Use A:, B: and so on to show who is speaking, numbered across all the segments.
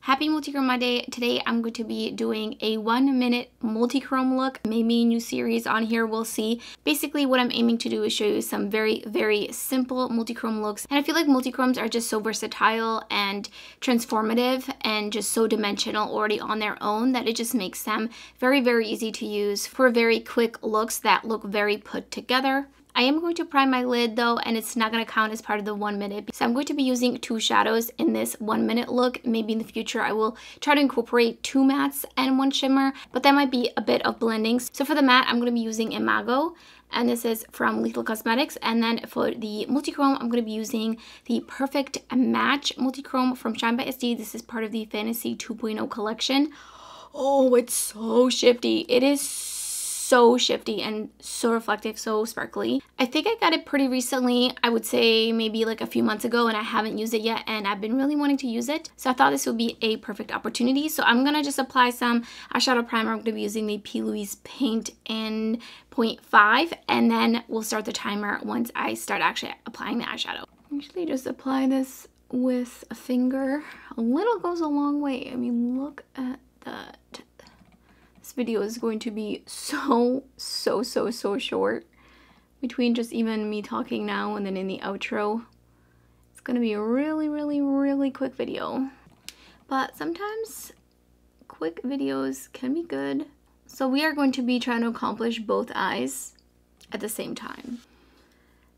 A: Happy Multichrome Monday. Today I'm going to be doing a 1 minute multichrome look. Maybe a new series on here, we'll see. Basically what I'm aiming to do is show you some very simple multichrome looks. And I feel like multichromes are just so versatile and transformative and just so dimensional already on their own that it just makes them very easy to use for very quick looks that look very put together. I am going to prime my lid though, and it's not going to count as part of the 1 minute. So I'm going to be using 2 shadows in this 1 minute look. Maybe in the future I will try to incorporate 2 mattes and 1 shimmer, but that might be a bit of blending. So for the matte, I'm going to be using Imago, and this is from Lethal Cosmetics. And then for the multichrome, I'm going to be using the Perfect Match multichrome from ShineBySD. This is part of the Fantasy 2.0 collection. Oh, it's so shifty. It is so shifty and so reflective, so sparkly. I think I got it pretty recently. I would say maybe like a few months ago, and I haven't used it yet, and I've been really wanting to use it. So I thought this would be a perfect opportunity. So I'm gonna just apply some eyeshadow primer. I'm gonna be using the P. Louise Paint in 0.5, and then we'll start the timer once I start actually applying the eyeshadow. Usually just apply this with a finger. A little goes a long way. I mean, look at that. This video is going to be so short. Between just even me talking now and then in the outro, it's gonna be a really quick video. But sometimes quick videos can be good. So we are going to be trying to accomplish both eyes at the same time.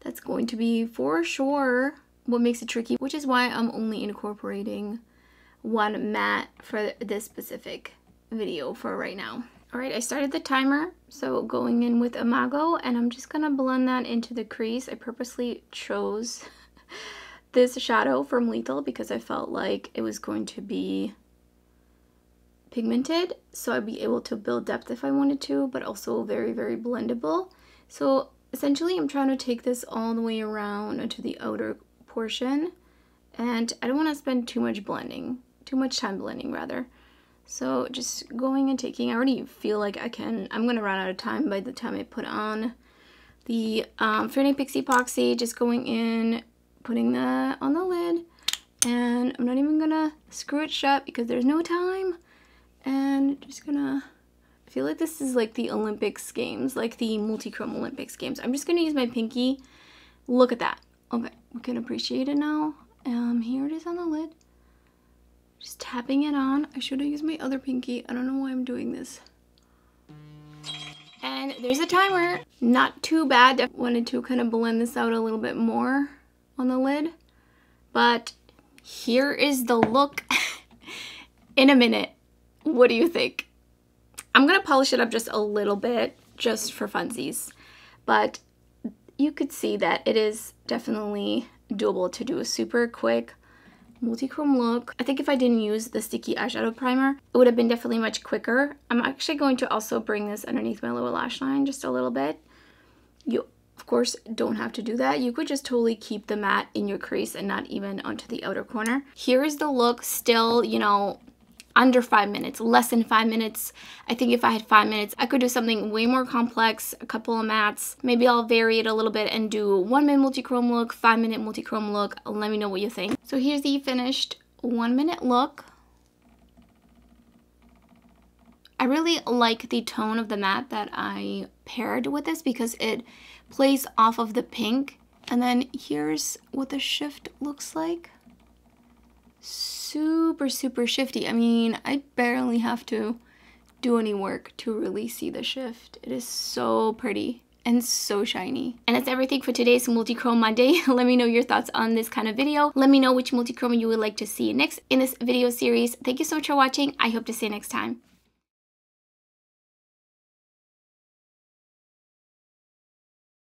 A: That's going to be for sure what makes it tricky, which is why I'm only incorporating 1 matte for this specific video for right now. Alright, I started the timer, so going in with Imago, and I'm just gonna blend that into the crease. I purposely chose this shadow from Lethal because I felt like it was going to be pigmented, so I'd be able to build depth if I wanted to, but also very blendable. So essentially I'm trying to take this all the way around to the outer portion, and I don't want to spend too much time blending rather. So just going and taking, I already feel like I'm gonna run out of time by the time I put on the Fair Pixie Epoxy. Just going in, putting that on the lid, and I'm not even gonna screw it shut because there's no time. And just gonna, I feel like this is like the Olympics games, like the multichrome Olympics games. I'm just gonna use my pinky. Look at that. Okay, we can appreciate it now. Here it is on the lid. Just tapping it on. I should have used my other pinky. I don't know why I'm doing this. And there's a timer. Not too bad. I wanted to kind of blend this out a little bit more on the lid. But here is the look in a minute. What do you think? I'm going to polish it up just a little bit, just for funsies. But you could see that it is definitely doable to do a super quick multichrome look. I think if I didn't use the sticky eyeshadow primer, it would have been definitely much quicker. I'm actually going to also bring this underneath my lower lash line just a little bit. You, of course, don't have to do that. You could just totally keep the matte in your crease and not even onto the outer corner. Here is the look, still, you know, under 5 minutes, less than 5 minutes. I think if I had 5 minutes, I could do something way more complex, a couple of mattes. Maybe I'll vary it a little bit and do 1 minute multichrome look, 5 minute multichrome look. Let me know what you think. So here's the finished 1 minute look. I really like the tone of the matte that I paired with this because it plays off of the pink. And then here's what the shift looks like. Super shifty. I mean, I barely have to do any work to really see the shift. It is so pretty and so shiny. And that's everything for today's Multichrome Monday. Let me know your thoughts on this kind of video. Let me know which multichrome you would like to see next in this video series. Thank you so much for watching. I hope to see you next time.